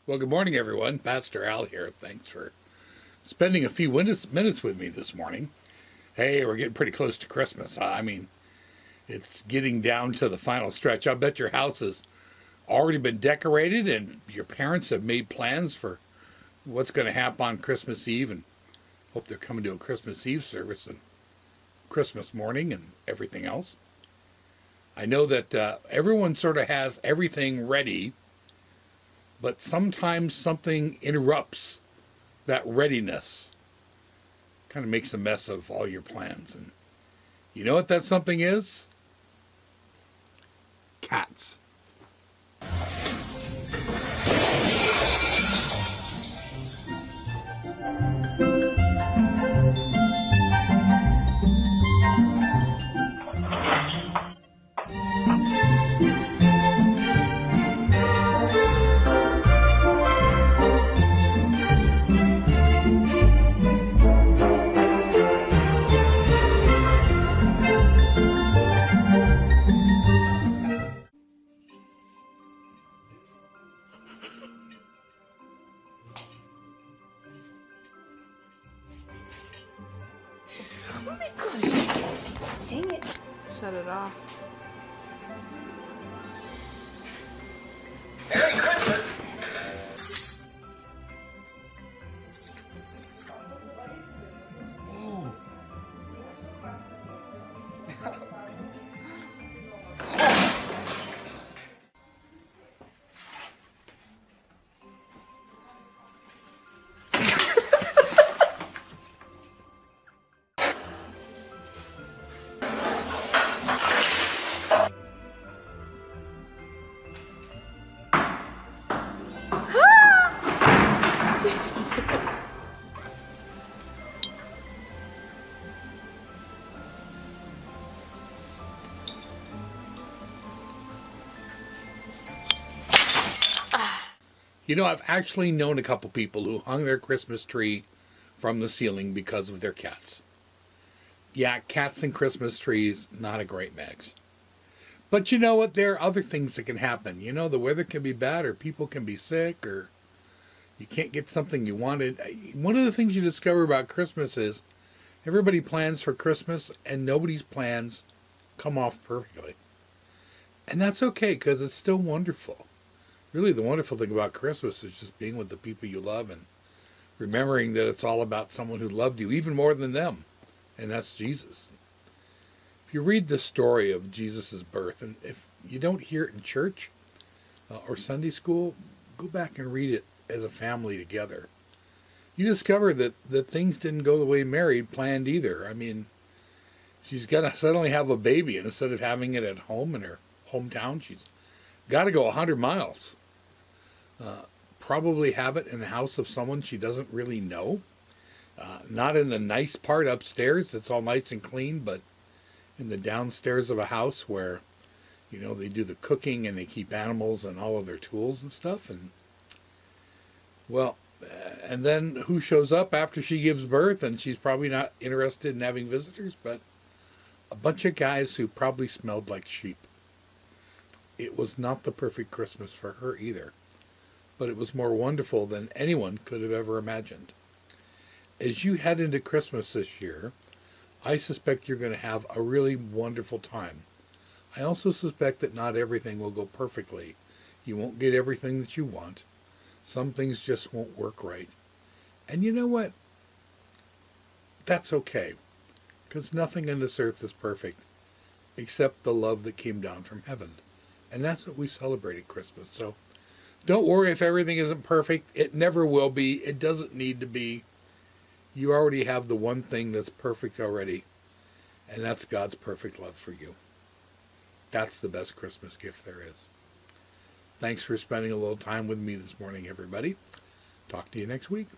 Well, good morning, everyone. Pastor Al here. Thanks for spending a few minutes with me this morning. Hey, we're getting pretty close to Christmas. I mean, it's getting down to the final stretch. I bet your house has already been decorated and your parents have made plans for what's going to happen on Christmas Eve, and hope they're coming to a Christmas Eve service and Christmas morning and everything else. I know that everyone sort of has everything ready, but sometimes something interrupts that readiness, kind of makes a mess of all your plans. And you know what that something is? Cats. Oh my gosh. Dang it. Set it off. Merry Christmas! You know, I've actually known a couple people who hung their Christmas tree from the ceiling because of their cats. Yeah, cats and Christmas trees, not a great mix. But you know what? There are other things that can happen. You know, the weather can be bad, or people can be sick, or you can't get something you wanted. One of the things you discover about Christmas is everybody plans for Christmas and nobody's plans come off perfectly. And that's okay, because it's still wonderful. Really, the wonderful thing about Christmas is just being with the people you love and remembering that it's all about someone who loved you even more than them, and that's Jesus. If you read the story of Jesus' birth, and if you don't hear it in church or Sunday school, go back and read it as a family together. You discover that things didn't go the way Mary planned either. I mean, she's going to suddenly have a baby, and instead of having it at home in her hometown, she's got to go 100 miles. Probably have it in the house of someone she doesn't really know. Not in the nice part upstairs, it's all nice and clean, but in the downstairs of a house where, you know, they do the cooking and they keep animals and all of their tools and stuff. And, well, and then who shows up after she gives birth? And she's probably not interested in having visitors, but a bunch of guys who probably smelled like sheep. It was not the perfect Christmas for her either, but it was more wonderful than anyone could have ever imagined. As you head into Christmas this year, I suspect you're going to have a really wonderful time. I also suspect that not everything will go perfectly. You won't get everything that you want. Some things just won't work right. And you know what? That's okay, because nothing on this earth is perfect except the love that came down from heaven. And that's what we celebrate at Christmas. So don't worry if everything isn't perfect. It never will be. It doesn't need to be. You already have the one thing that's perfect already, and that's God's perfect love for you. That's the best Christmas gift there is. Thanks for spending a little time with me this morning, everybody. Talk to you next week.